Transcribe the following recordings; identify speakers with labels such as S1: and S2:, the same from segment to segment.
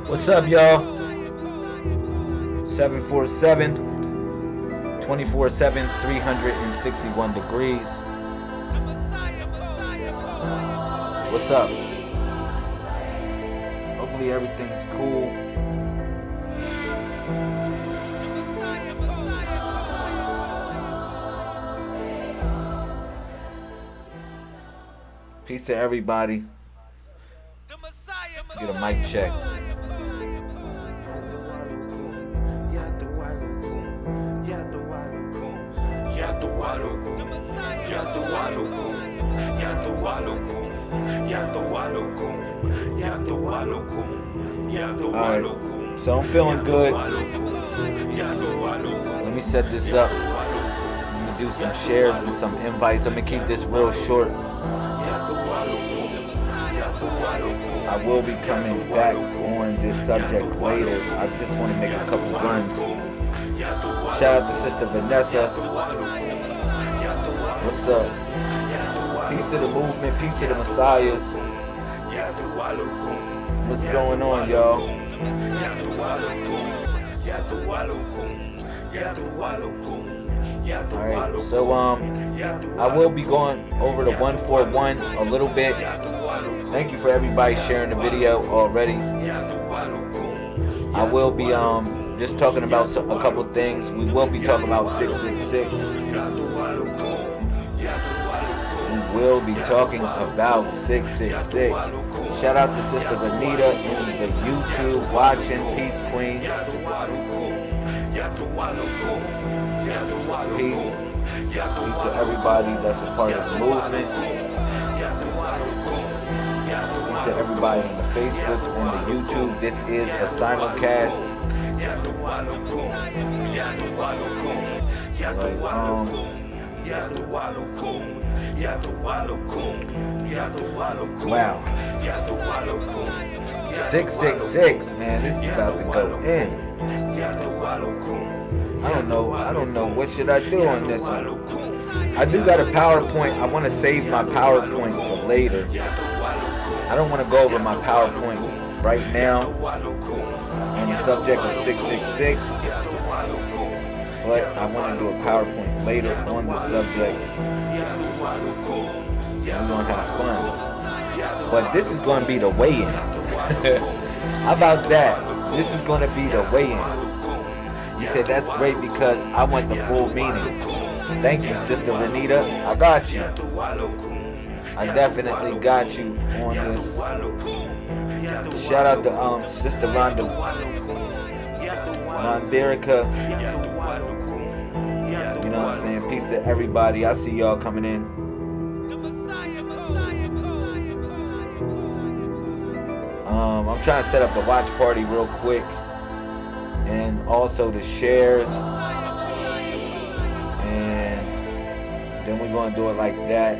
S1: What's up, y'all? 747 24/7 361 degrees. What's up? Hopefully everything's cool. Peace to everybody. Let's get a mic check. Alright, so I'm feeling good. Let me set this up. I'm gonna do some shares and some invites. I'm gonna keep this real short. I will be coming back on this subject later. I just want to make a couple runs. Shout out to Sister Vanessa. What's up? Peace to the movement, peace to the Messiahs. What's going on, y'all? Alright, so I will be going over to 141 a little bit. Thank you for everybody sharing the video already. I will be just talking about a couple things. We will be talking about 666. We will be talking about 666. Shout out to Sister Renita in the YouTube watching. Peace, Queen. Peace. Peace to everybody that's a part of the movement. Peace to everybody on the Facebook and the YouTube. This is a simulcast. Wow. 666, man, this is about to go in. I don't know what should I do on this one. I do got a PowerPoint. I want to save my PowerPoint for later. I don't want to go over my PowerPoint right now on the subject of 666, but I want to do a PowerPoint later on the subject. We're going to have fun. But this is going to be the weigh-in. How about that? This is going to be the weigh-in. You said that's great because I want the full meaning. Thank you, Sister Renita. I got you. I definitely got you on this. Shout out to Sister Rhonda Monderica. You know what I'm saying? Peace to everybody. I see y'all coming in. I'm trying to set up the watch party real quick. And also the shares. And then we're going to do it like that.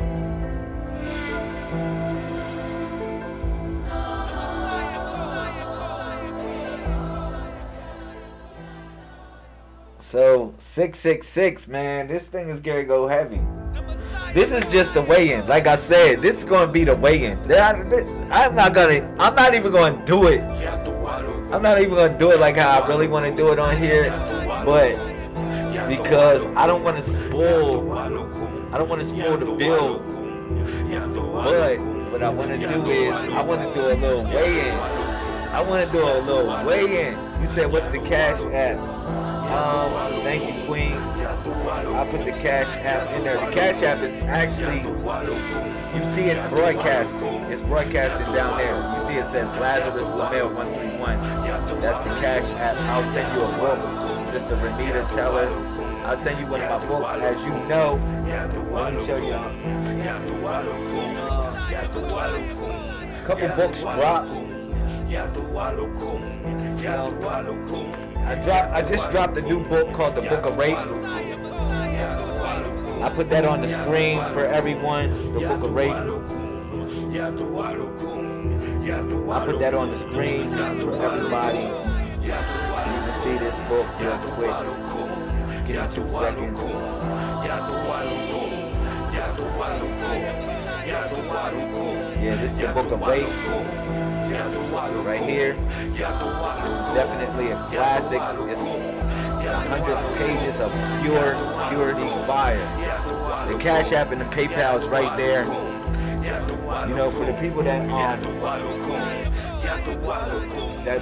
S1: So 666, man, this thing is gonna go heavy. This is just the weigh-in. Like I said, this is gonna be the weigh-in. I'm not even gonna do it. I'm not even gonna do it like how I really want to do it on here, but because I don't want to spoil the build. But what I want to do is I want to do a little weigh-in. You said, what's the cash app? Thank you, Queen. I put the cash app in there. The cash app is actually, you see it broadcasting. It's broadcasting down there. You see it says Lazarus Lamel 131. That's the cash app. I'll send you a book, Sister Renita. Tell her I'll send you one of my books. As you know, let me show you. A couple books dropped. I just dropped a new book called The Book of Rape. I put that on the screen for everyone. The Book of Rape. I'll put that on the screen for everybody. You can see this book real quick. Just give me 2 seconds. Yeah, this is the book of Weight. Right here. This is definitely a classic. It's 100 pages of pure purity fire. The Cash App and the PayPal is right there. You know, for the people that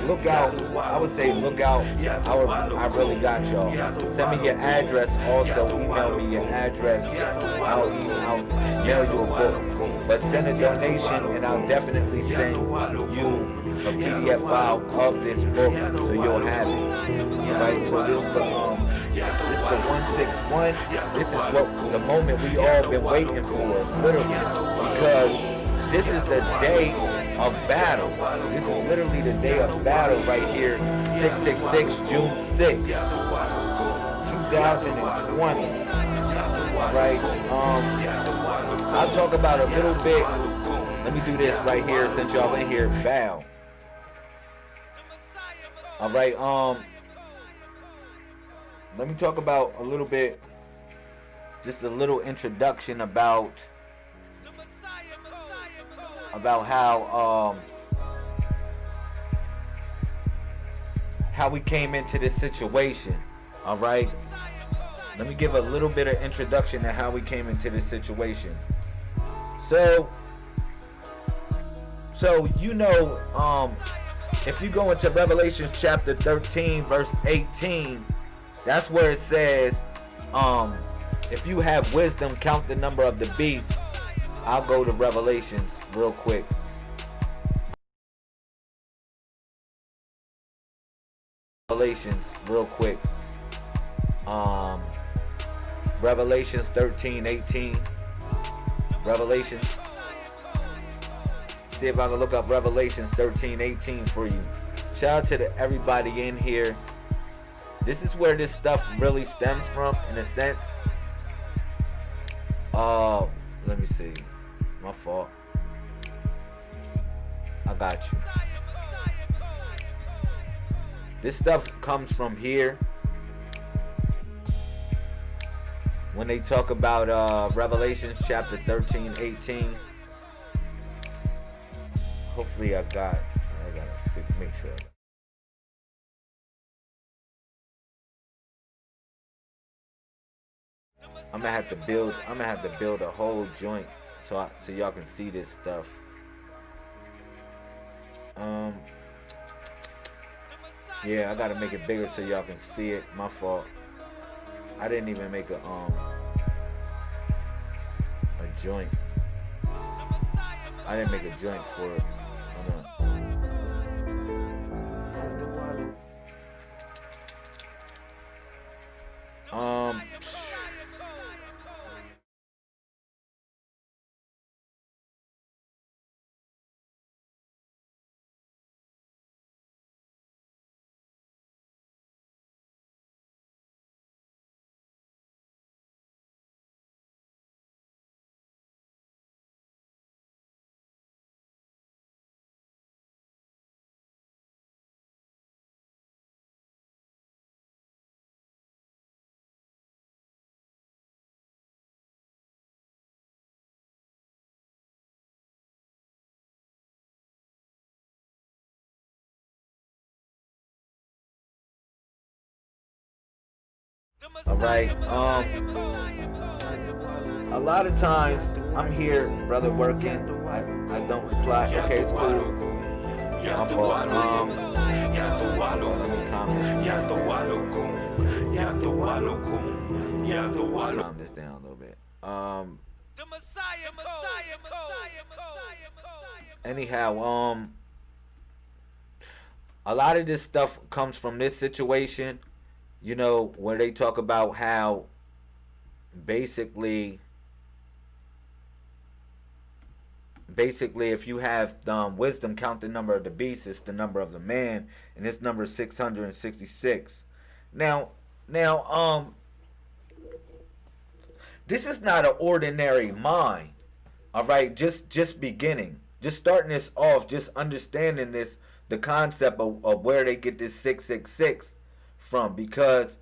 S1: look out, I would say look out. I really got y'all. Send me your address. Also, email me your address. I'll mail you a book. But send a donation, and I'll definitely send you a PDF file of this book, so you'll have it. Right? So this is the 161. This is what the moment we all been waiting for, literally, because this is the day of battle. This is literally the day of battle right here, 666, June 6th, 2020. All right. I'll talk about a little bit. Let me do this right here since y'all in here. Bow. All right. Let me talk about a little bit, just a little introduction about how we came into this situation. All right. Let me give a little bit of introduction to how we came into this situation. So you know, if you go into Revelation chapter 13, verse 18, that's where it says, if you have wisdom, count the number of the beast. I'll go to Revelations real quick. Revelations real quick. Revelations 13:18. Revelations. See if I can look up Revelations 13:18 for you. Shout out to everybody in here. This is where this stuff really stems from, in a sense. Let me see. My fault. I got you. This stuff comes from here. When they talk about Revelation chapter 13:18. Hopefully I gotta make sure. I'm gonna have to build a whole joint so y'all can see this stuff. Yeah, I gotta make it bigger so y'all can see it. My fault. I didn't even make a joint. I didn't make a joint for it. Hold on. All right. A lot of times I'm here, brother, working. I don't reply. Okay, it's cool. My fault. Calm this down a little bit. Anyhow, a lot of this stuff comes from this situation. You know, where they talk about how basically if you have wisdom, count the number of the beast, it's the number of the man, and this number is 666. Now, this is not an ordinary mind. All right, just beginning. Just starting this off, just understanding this, the concept of where they get this 666 from, because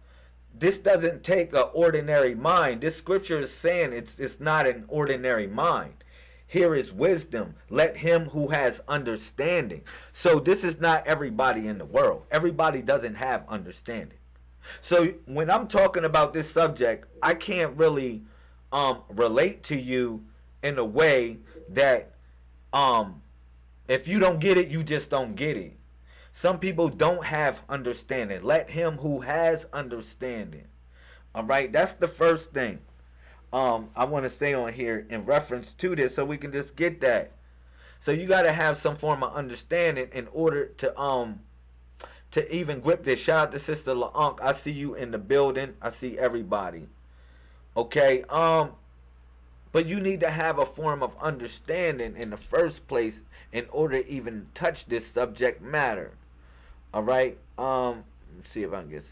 S1: this doesn't take an ordinary mind. This scripture is saying it's not an ordinary mind. Here is wisdom. Let him who has understanding. So this is not everybody in the world. Everybody doesn't have understanding. So when I'm talking about this subject, I can't really relate to you in a way that if you don't get it, you just don't get it. Some people don't have understanding. Let him who has understanding. All right, that's the first thing I want to say on here in reference to this, so we can just get that. So you got to have some form of understanding in order to even grip this. Shout out to Sister LaUnc. I see you in the building. I see everybody. Okay, but you need to have a form of understanding in the first place in order to even touch this subject matter. All right. Let's see if I can get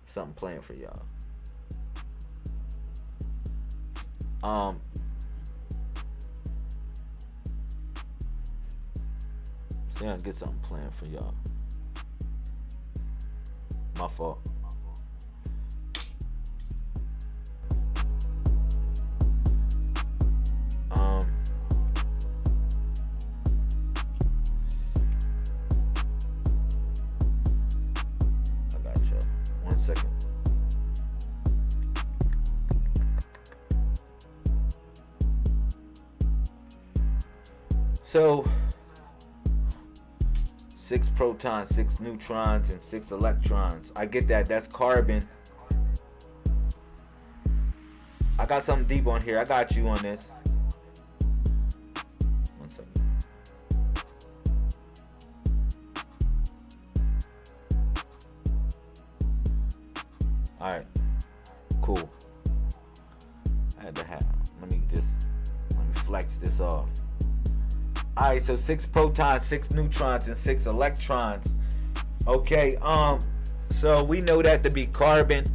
S1: something playing for y'all. See, I can get something playing for y'all. My fault. So 6 protons, 6 neutrons, and 6 electrons. I get that. That's carbon. I got something deep on here. I got you on this. One second. Alright. Cool. I had to have. Let me flex this off. Alright, so 6 protons, 6 neutrons, and 6 electrons. Okay, so we know that to be carbon.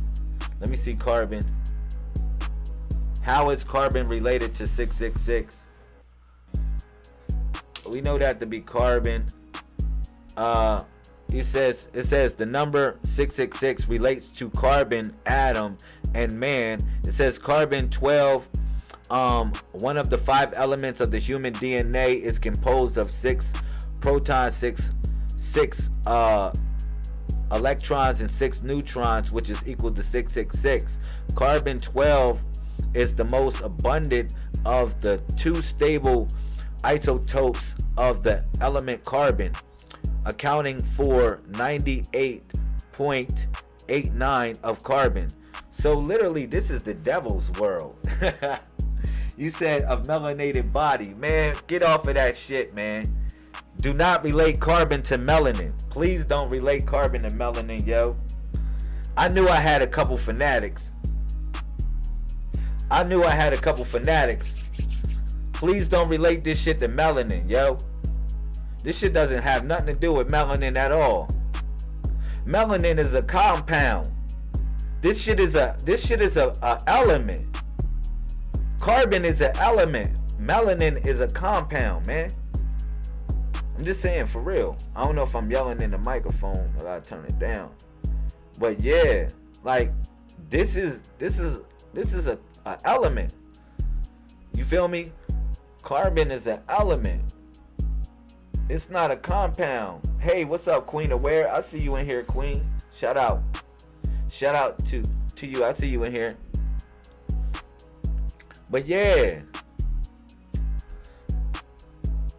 S1: Let me see carbon. How is carbon related to 666? We know that to be carbon. It says the number 666 relates to carbon, atom, and man. It says carbon 12. One of the 5 elements of the human DNA is composed of 6 protons, 6 electrons, and 6 neutrons, which is equal to 666. Carbon 12 is the most abundant of the 2 stable isotopes of the element carbon, accounting for 98.89 of carbon. So literally, this is the devil's world. You said a melanated body. Man, get off of that shit, man. Do not relate carbon to melanin. Please don't relate carbon to melanin, yo. I knew I had a couple fanatics. Please don't relate this shit to melanin, yo. This shit doesn't have nothing to do with melanin at all. Melanin is a compound. This shit is a element. Carbon is an element. Melanin is a compound, man. I'm just saying, for real. I don't know if I'm yelling in the microphone. I gotta turn it down. But yeah, like this is a element. You feel me? Carbon is an element. It's not a compound. Hey, what's up, Queen Aware? I see you in here, Queen. Shout out to you. I see you in here. But yeah,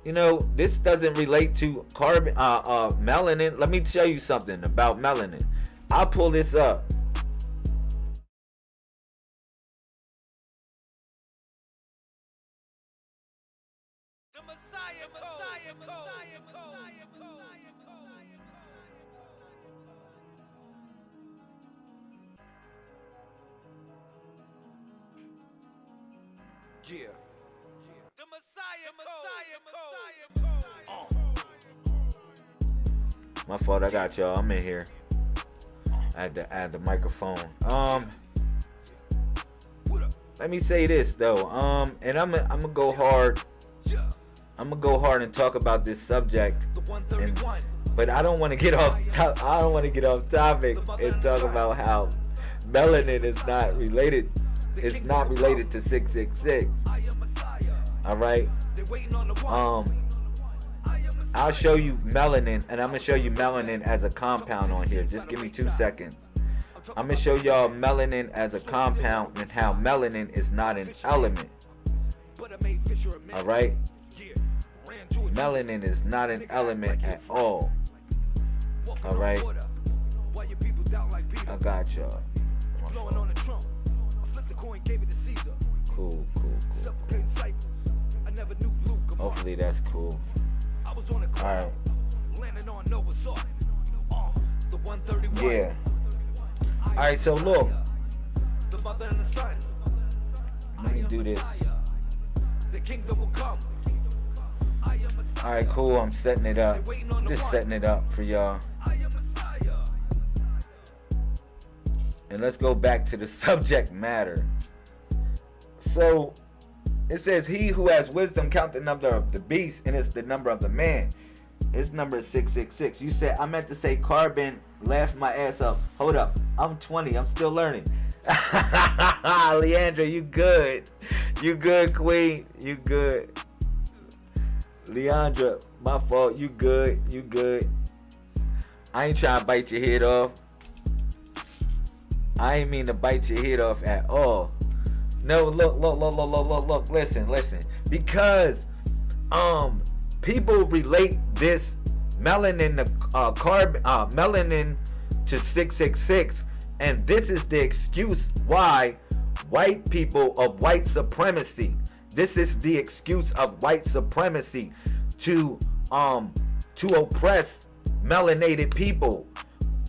S1: you know, this doesn't relate to carbon, melanin. Let me tell you something about melanin. I'll pull this up. The Messiah code. Yeah. The Messiah code. My fault, I got y'all. I'm in here. I had to add the microphone. Let me say this though. And I'm gonna go hard I'm gonna go hard and talk about this subject, but I don't want to get off. I don't want to get off topic and talk about how melanin is not related. It's not related to 666. All right. I'll show you melanin, and I'm gonna show you melanin as a compound on here. Just give me 2 seconds. I'm gonna show y'all melanin as a compound and how melanin is not an element. All right. Melanin is not an element at all. All right. I got y'all. Cool. Hopefully that's cool. Alright. Yeah. Alright, so look. Let me do this. Alright, cool. I'm setting it up. Just setting it up for y'all. And let's go back to the subject matter. So it says, he who has wisdom count the number of the beast, and it's the number of the man. His number is 666. You said, I meant to say carbon. Laughed my ass up. Hold up. I'm 20. I'm still learning. Leandra, you good. You good, queen. You good. Leandra, my fault. You good. You good. I ain't trying to bite your head off. I ain't mean to bite your head off at all. No, look, listen. Because people relate this melanin to melanin to 666, and this is the excuse why white people of white supremacy. This is the excuse of white supremacy to oppress melanated people.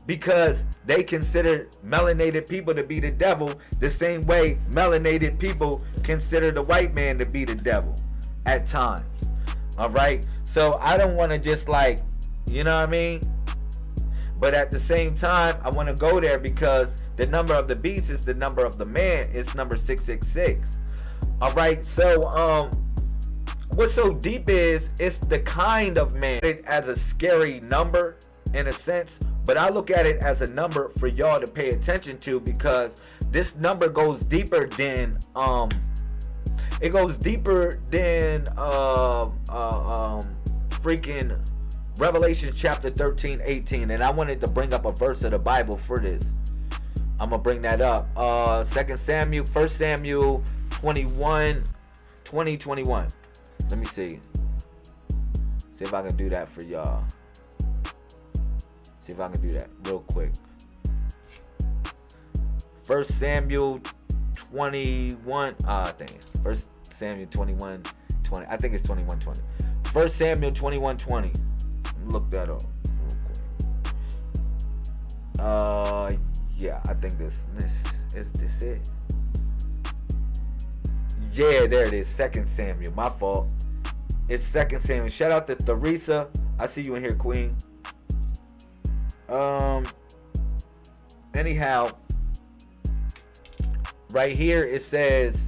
S1: Because they consider melanated people to be the devil the same way melanated people consider the white man to be the devil at times. All right. So I don't want to just like, you know what I mean? But at the same time, I want to go there because the number of the beast is the number of the man. It's number 666. All right. So what's so deep is it's the kind of man. It as a scary number in a sense. But I look at it as a number for y'all to pay attention to, because this number goes deeper than freaking Revelation chapter 13:18. And I wanted to bring up a verse of the Bible for this. I'm gonna bring that up. 1 Samuel 21. Let me see if I can do that for y'all. See if I can do that real quick. 1 Samuel 21. I think it's 1 Samuel 21:20. I think it's 21:20. 1 Samuel 21:20. Look that up real quick. Yeah, I think this is this it. Yeah, there it is. 2 Samuel. My fault. It's 2 Samuel. Shout out to Theresa. I see you in here, Queen. Anyhow, right here it says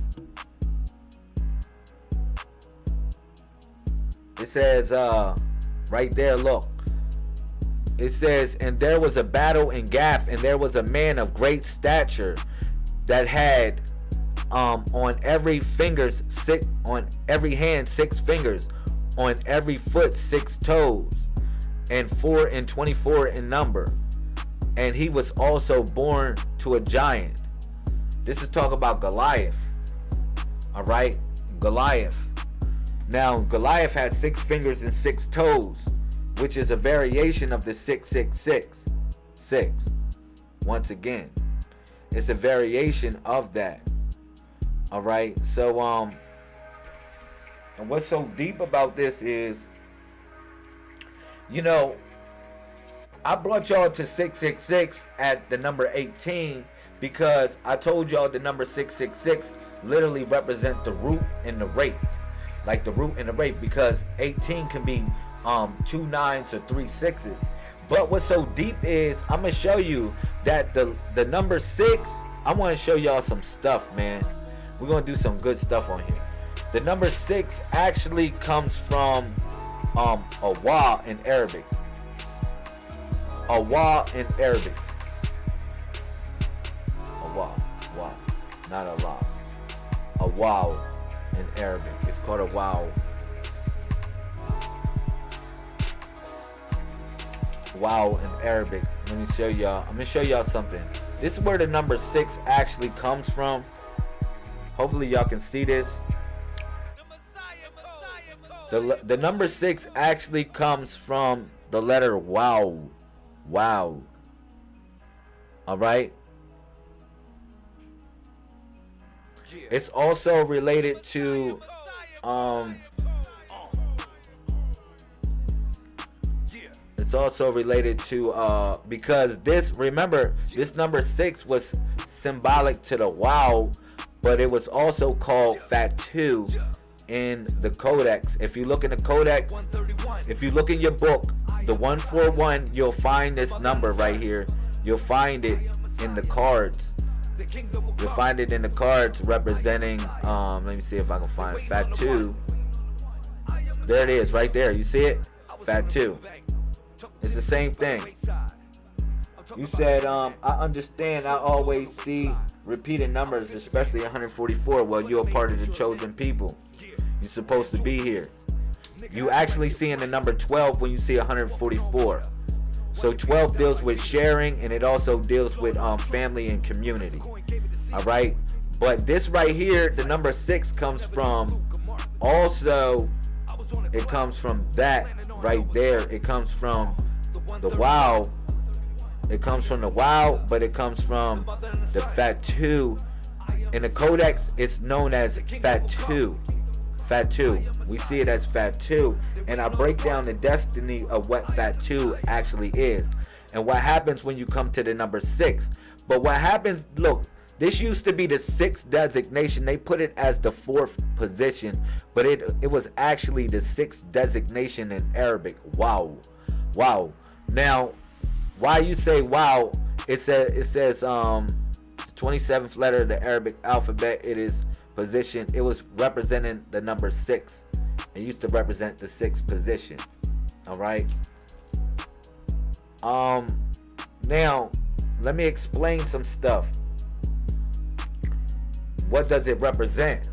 S1: right there, look, it says, and there was a battle in Gath, and there was a man of great stature that had on every fingers six, on every hand 6 fingers, on every foot 6 toes, and 24 in number. And he was also born to a giant. This is talk about Goliath. All right, Goliath. Now Goliath had 6 fingers and 6 toes, which is a variation of the 666. Once again, it's a variation of that. All right. So and what's so deep about this is, you know, I brought y'all to 666 at the number 18 because I told y'all the number 666 literally represent the root and the rate, like the root and the rate, because 18 can be 2 9s or 3 6s. But what's so deep is I'm gonna show you that the number 6. I want to show y'all some stuff, man. We're gonna do some good stuff on here. The number 6 actually comes from awa in Arabic. Awa in Arabic. Awa, wa, not Allah. Awa in Arabic. It's called a wow. Wow in Arabic. Let me show y'all. I'm gonna show y'all something. This is where the number 6 actually comes from. Hopefully y'all can see this. The number 6 actually comes from the letter wow. Wow. Alright? It's also related to it's also related to because this, remember, this number 6 was symbolic to the wow, but it was also called Fatu in the codex. If you look in the codex, if you look in your book, the 141, you'll find this number right here. You'll find it in the cards. You'll find it in the cards representing let me see if I can find Fatu. There it is right there. You see it? Fatu. It's the same thing. You said, I understand. I always see repeated numbers, especially 144. Well, you're a part of the chosen people. You're supposed to be here. You actually see in the number 12 when you see 144. So 12 deals with sharing, and it also deals with family and community. All right. But this right here, the number 6 comes from also. It comes from that right there. It comes from the wow. It comes from the wow, but it comes from the Fatu. In the codex, it's known as Fatu. Fatu. We see it as Fatu. And I break down the destiny of what Fatu actually is. And what happens when you come to the number 6. But what happens, look, this used to be the 6th designation. They put it as the 4th position, but it was actually the 6th designation in Arabic. Wow. Wow. Now, why you say wow, it says 27th letter of the Arabic alphabet. It is position. It was representing the number 6. It used to represent the 6th position. All right. Now, let me explain some stuff. What does it represent?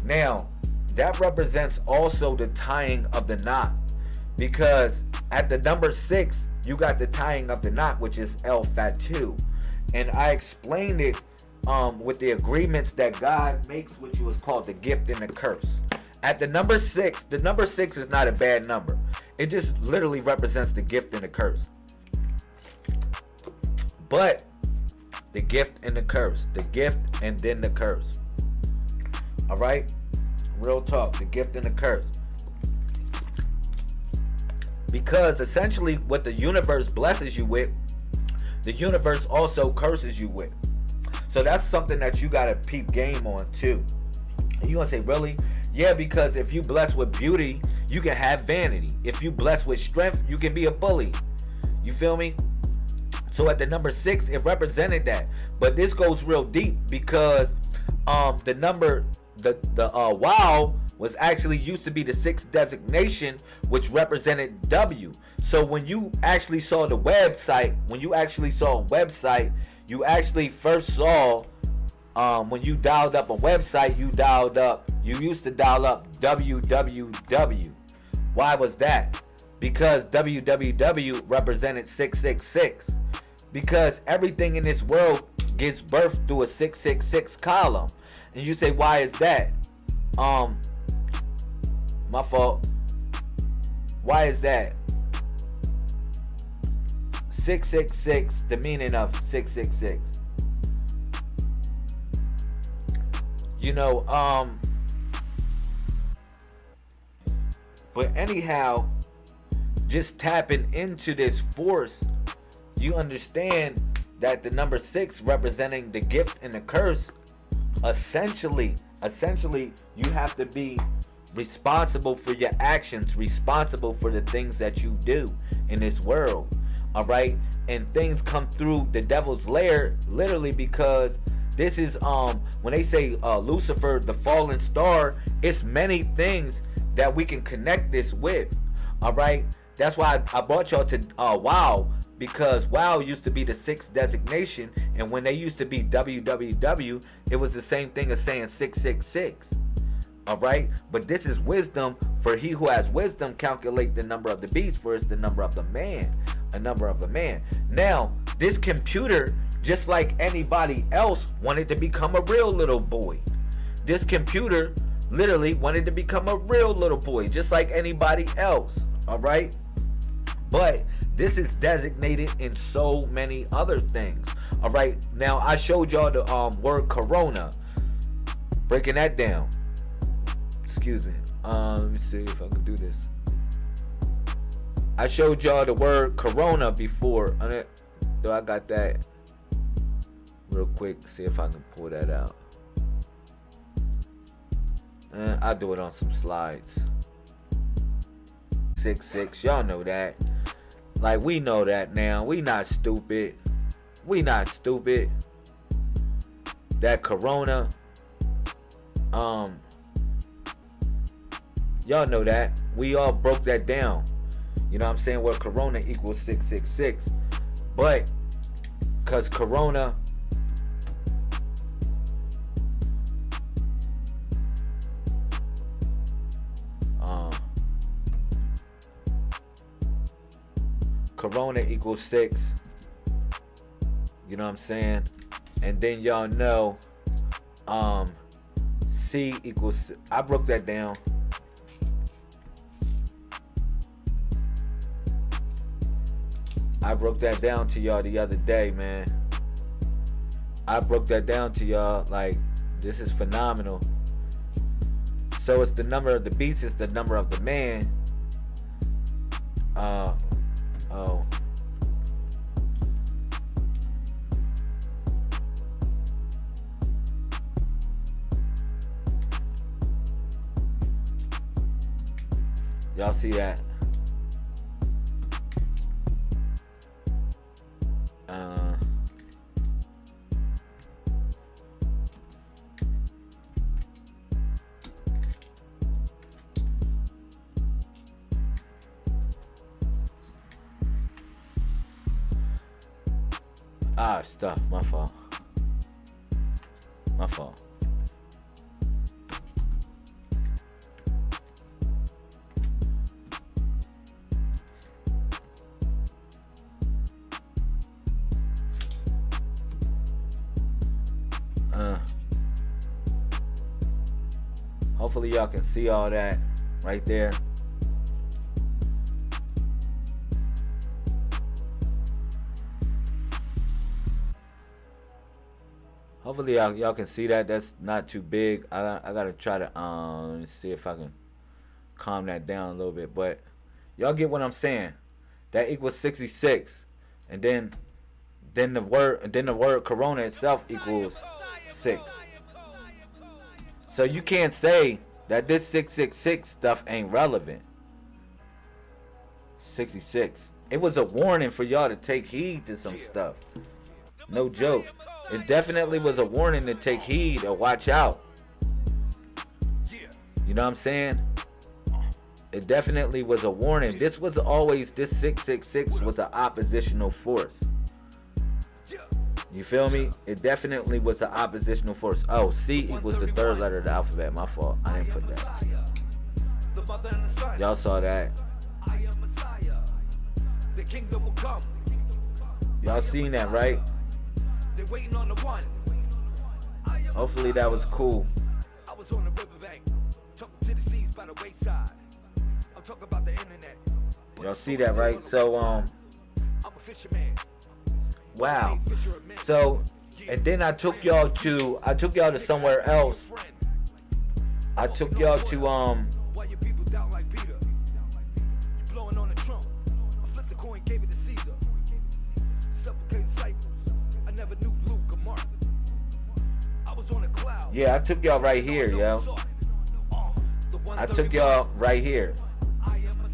S1: Now, that represents also the tying of the knot, because at the number 6, you got the tying of the knot, which is El Fatu, and I explained it with the agreements that God makes, which was called the gift and the curse. At the number 6, the number 6 is not a bad number. It just literally represents the gift and the curse. But the gift and the curse, the gift and then the curse. All right, real talk, the gift and the curse. Because essentially what the universe blesses you with, the universe also curses you with. So that's something that you gotta peep game on too. And you gonna say, really? Yeah, because if you blessed with beauty, you can have vanity. If you blessed with strength, you can be a bully. You feel me? So at the number 6, it represented that. But this goes real deep because the number, the wow was actually used to be the 6th designation, which represented W. So when you actually saw the website, you actually first saw, when you dialed up a website, you used to dial up www. Why was that? Because www represented 666. Because everything in this world gives birth through a 666 column. And you say, why is that? My fault. Why is that? 666, the meaning of 666. You know, but anyhow, just tapping into this force, you understand that the number 6 representing the gift and the curse, essentially you have to be responsible for your actions, responsible for the things that you do in this world. All right, and things come through the devil's lair literally because This is when they say Lucifer, the fallen star, it's many things that we can connect this with. All right, that's why I brought y'all to WoW, because WoW used to be the 6th designation, and when they used to be WWW, it was the same thing as saying 666. All right, but this is wisdom. For he who has wisdom, calculate the number of the beast, for it's the number of the man, a number of a man. Now, this computer, just like anybody else, wanted to become a real little boy. This computer literally wanted to become a real little boy, just like anybody else. All right, but this is designated in so many other things. All right, now I showed y'all the word corona, breaking that down. Excuse me. Let me see if I can do this. I showed y'all the word corona before. Though I got that real quick. See if I can pull that out. I'll do it on some slides. 666. Y'all know that. Like, we know that now. We not stupid. We not stupid. That corona. Y'all know that. We all broke that down. You know what I'm saying? Where corona equals 666. But, because corona, corona equals 6. You know what I'm saying? And then y'all know, C equals, I broke that down. I broke that down to y'all the other day, man. I broke that down to y'all. Like, this is phenomenal. So it's the number of the beast, it's the number of the man. Oh. Y'all see that? Stuff. My fault. My fault. Hopefully y'all can see all that right there. Hopefully y'all can see that. That's not too big. I gotta try to see if I can calm that down a little bit. But y'all get what I'm saying. That equals 66, and then the word corona itself equals 6. So you can't say that this 666 stuff ain't relevant. 66. It was a warning for y'all to take heed to some stuff. No joke. It definitely was a warning to take heed or watch out. You know what I'm saying? It definitely was a warning. This 666 was an oppositional force. You feel me? It definitely was an oppositional force. Oh, C equals the 3rd letter of the alphabet. My fault. I didn't put that. Y'all saw that. Y'all seen that, right? Hopefully that was cool. Y'all see that, right? So wow. So, and then I took y'all to somewhere else. I took y'all to yeah, I took y'all right here, yo. I took y'all right here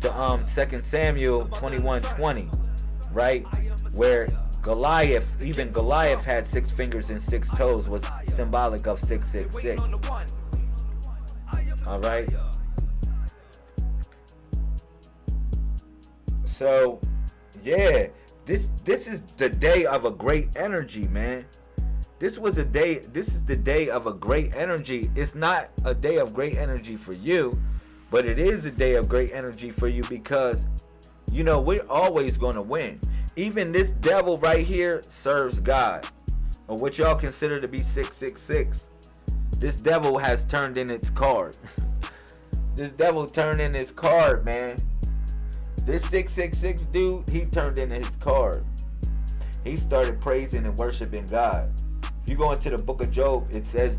S1: to 2 Samuel 21:20, right? Where Goliath, even Goliath had 6 fingers and 6 toes, was symbolic of 666. Alright? So, yeah, this is the day of a great energy, man. This is the day of a great energy. It's not a day of great energy for you, but it is a day of great energy for you because, you know, we're always going to win. Even this devil right here serves God, or what y'all consider to be 666. This devil has turned in its card. This devil turned in his card, man. This 666 dude, he turned in his card. He started praising and worshiping God. If you go into the book of Job, it says